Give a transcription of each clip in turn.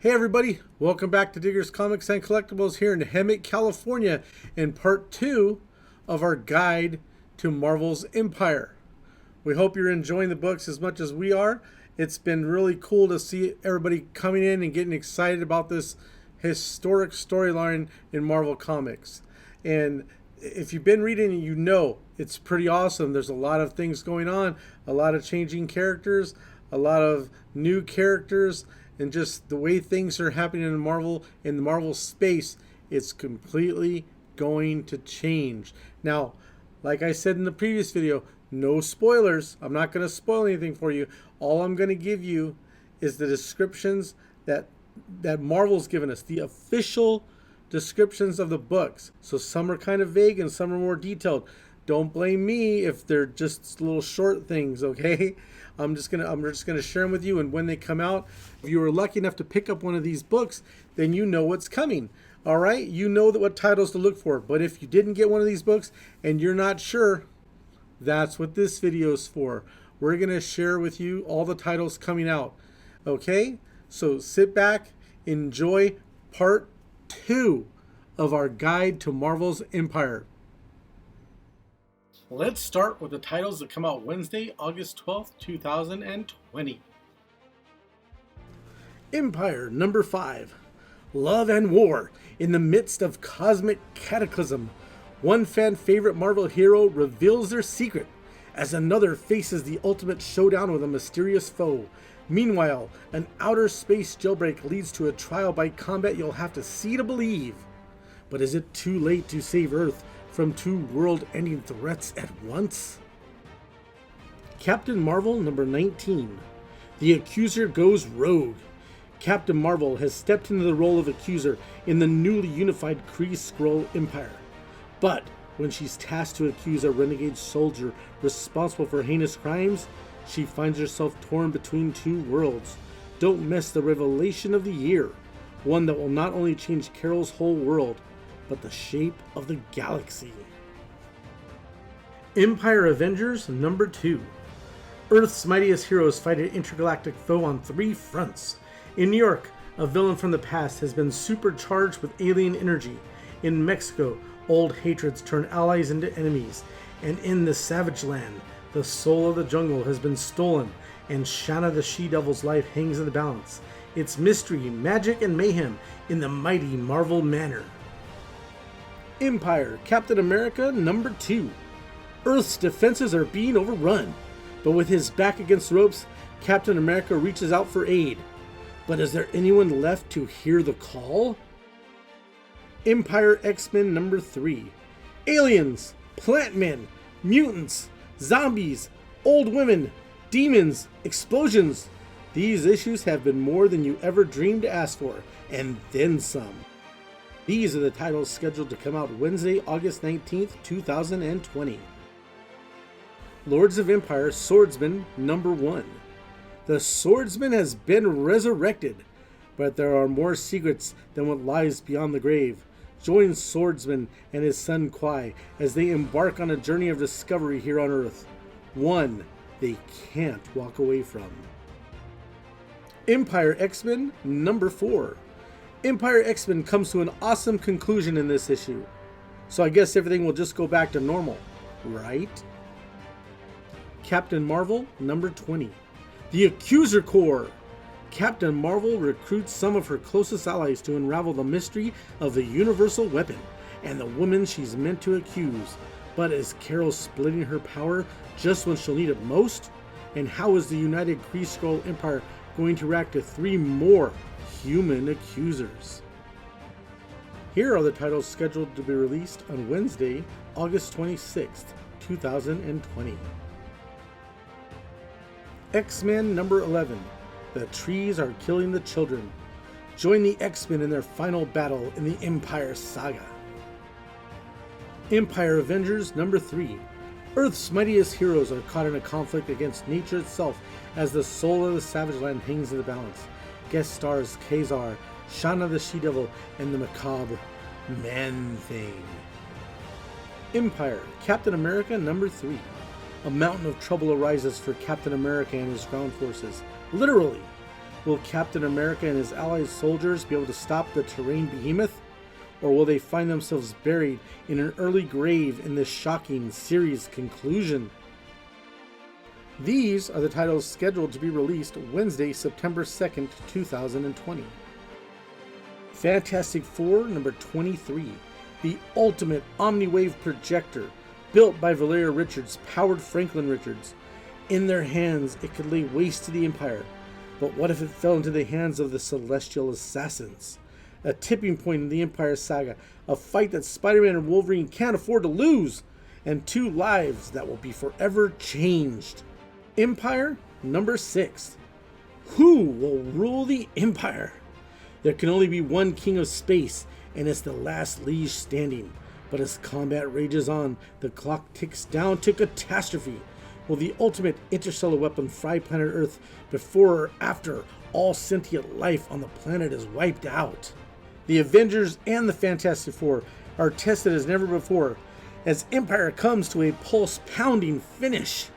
Hey everybody, welcome back to Diggers Comics and Collectibles here in Hemet, California in part 2 of our guide to Marvel's Empire. We hope you're enjoying the books as much as we are. It's been really cool to see everybody coming in and getting excited about this historic storyline in Marvel Comics. And if you've been reading, you know it's pretty awesome. There's a lot of things going on, a lot of changing characters, a lot of new characters, and just the way things are happening in the Marvel space, it's completely going to change. Now, like I said in the previous video, no spoilers. I'm not going to spoil anything for you. All I'm going to give you is the descriptions that Marvel's given us, the official descriptions of the books. So some are kind of vague and some are more detailed. Don't blame me if they're just little short things, okay? I'm just gonna share them with you, and when they come out, if you were lucky enough to pick up one of these books, then you know what's coming. All right, you know what titles to look for. But if you didn't get one of these books and you're not sure, that's what this video is for. We're gonna share with you all the titles coming out. Okay, so sit back, enjoy part 2 of our guide to Marvel's Empire. Let's start with the titles that come out Wednesday, August 12th, 2020. Empire number 5. Love and war in the midst of cosmic cataclysm. One fan favorite Marvel hero reveals their secret as another faces the ultimate showdown with a mysterious foe. Meanwhile, an outer space jailbreak leads to a trial by combat you'll have to see to believe. But is it too late to save Earth from 2 world-ending threats at once? Captain Marvel number 19. The Accuser goes rogue. Captain Marvel has stepped into the role of Accuser in the newly unified Kree-Skrull Empire. But when she's tasked to accuse a renegade soldier responsible for heinous crimes, she finds herself torn between 2 worlds. Don't miss the revelation of the year, one that will not only change Carol's whole world, but the shape of the galaxy. Empire Avengers number 2. Earth's mightiest heroes fight an intergalactic foe on 3 fronts. In New York, a villain from the past has been supercharged with alien energy. In Mexico, old hatreds turn allies into enemies. And in the Savage Land, the soul of the jungle has been stolen, and Shanna the She-Devil's life hangs in the balance. It's mystery, magic, and mayhem in the mighty Marvel manor. Empire Captain America number 2. Earth's defenses are being overrun, but with his back against the ropes, Captain America reaches out for aid. But is there anyone left to hear the call? Empire X-Men number 3. Aliens, plant men, mutants, zombies, old women, demons, explosions. These issues have been more than you ever dreamed to ask for, and then some. These are the titles scheduled to come out Wednesday, August 19th, 2020. Lords of Empire Swordsman number 1. The Swordsman has been resurrected, but there are more secrets than what lies beyond the grave. Join Swordsman and his son Kwai as they embark on a journey of discovery here on Earth. One they can't walk away from. Empire X-Men number 4. Empire X-Men comes to an awesome conclusion in this issue. So I guess everything will just go back to normal, right? Captain Marvel number 20. The Accuser Corps. Captain Marvel recruits some of her closest allies to unravel the mystery of the universal weapon and the woman she's meant to accuse. But is Carol splitting her power just when she'll need it most? And how is the United Kree-Skrull Empire going to react to 3 more human accusers? Here are the titles scheduled to be released on Wednesday, August 26th, 2020. X-Men number 11. The trees are killing the children. Join the X-Men in their final battle in the Empire Saga. Empire Avengers number 3. Earth's mightiest heroes are caught in a conflict against nature itself as the soul of the Savage Land hangs in the balance. Guest stars Kazar, Shanna the She-Devil, and the macabre Man-Thing. Empire Captain America number 3. A mountain of trouble arises for Captain America and his ground forces. Literally, Will Captain America and his allied soldiers be able to stop the terrain behemoth? Or will they find themselves buried in an early grave in this shocking series conclusion? These are the titles scheduled to be released Wednesday, September 2nd, 2020. Fantastic Four number 23, the ultimate Omniwave projector, built by Valeria Richards, powered Franklin Richards. In their hands, it could lay waste to the Empire. But what if it fell into the hands of the Celestial Assassins? A tipping point in the Empire saga, a fight that Spider-Man and Wolverine can't afford to lose, and two lives that will be forever changed. Empyre number 6. Who will rule the Empire? There can only be one king of space, and it's the last liege standing. But as combat rages on, the clock ticks down to catastrophe. Will the ultimate interstellar weapon fry planet Earth before or after all sentient life on the planet is wiped out? The Avengers and the Fantastic Four are tested as never before, as Empyre comes to a pulse-pounding finish.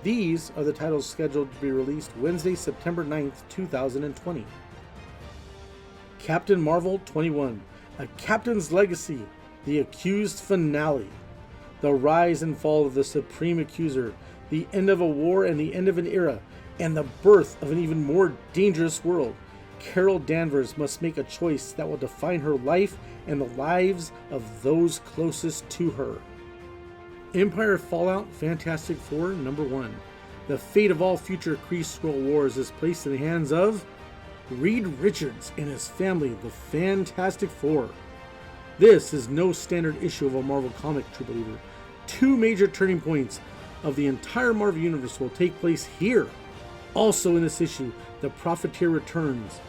These are the titles scheduled to be released Wednesday, September 9th, 2020. Captain Marvel 21, A Captain's Legacy, the Accused Finale. The rise and fall of the Supreme Accuser, the end of a war and the end of an era, and the birth of an even more dangerous world. Carol Danvers must make a choice that will define her life and the lives of those closest to her. Empyre Fallout Fantastic Four number 1. The fate of all future Kree Skrull wars is placed in the hands of Reed Richards and his family, the Fantastic Four. This is no standard issue of a Marvel comic, true believer. Two major turning points of the entire Marvel Universe will take place here. Also in this issue, the Profiteer returns.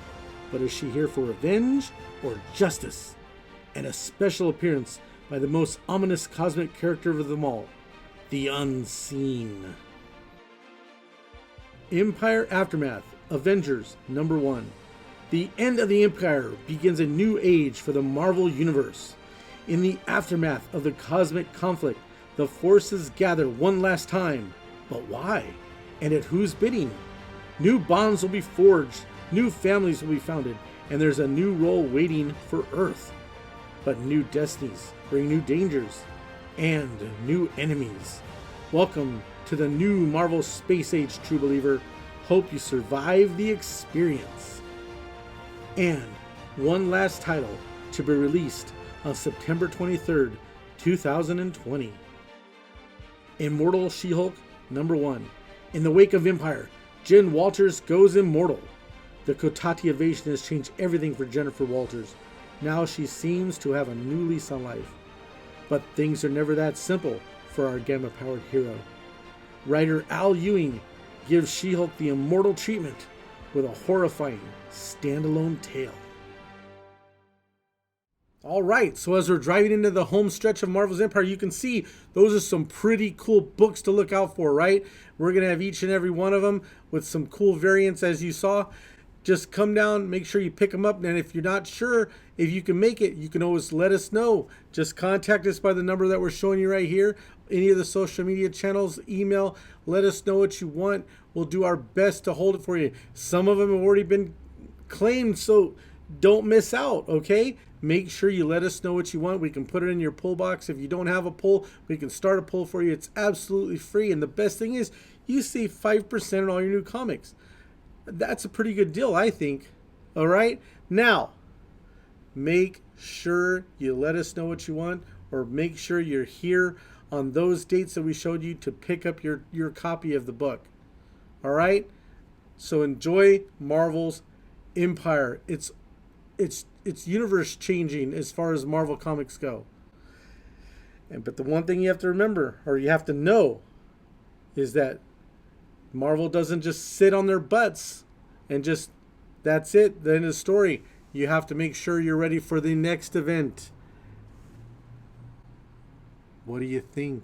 But is she here for revenge or justice? And a special appearance by the most ominous cosmic character of them all, the Unseen. Empyre Aftermath, Avengers number 1. The end of the Empyre begins a new age for the Marvel Universe. In the aftermath of the cosmic conflict, the forces gather one last time. But why? And at whose bidding? New bonds will be forged, new families will be founded, and there's a new role waiting for Earth. But new destinies bring new dangers and new enemies. Welcome to the new Marvel Space Age, true believer. Hope you survive the experience. And one last title to be released on September 23rd, 2020. Immortal She-Hulk number 1. In the wake of Empyre, Jen Walters goes immortal. The Kotati invasion has changed everything for Jennifer Walters. Now she seems to have a new lease on life. But things are never that simple for our gamma-powered hero. Writer Al Ewing gives She-Hulk the immortal treatment with a horrifying standalone tale. Alright, so as we're driving into the home stretch of Marvel's Empyre, you can see those are some pretty cool books to look out for, right? We're going to have each and every one of them with some cool variants as you saw. Just come down, make sure you pick them up, and if you're not sure if you can make it, you can always let us know. Just contact us by the number that we're showing you right here. Any of the social media channels, email, let us know what you want. We'll do our best to hold it for you. Some of them have already been claimed, so don't miss out, okay? Make sure you let us know what you want. We can put it in your pull box. If you don't have a pull, we can start a pull for you. It's absolutely free, and the best thing is you save 5% on all your new comics. That's a pretty good deal, I think. All right? Now, make sure you let us know what you want, or make sure you're here on those dates that we showed you to pick up your copy of the book. All right? So enjoy Marvel's Empyre. It's universe changing as far as Marvel comics go. But the one thing you have to remember, or you have to know, is that Marvel doesn't just sit on their butts and just, that's it, the end of the story. You have to make sure you're ready for the next event. What do you think?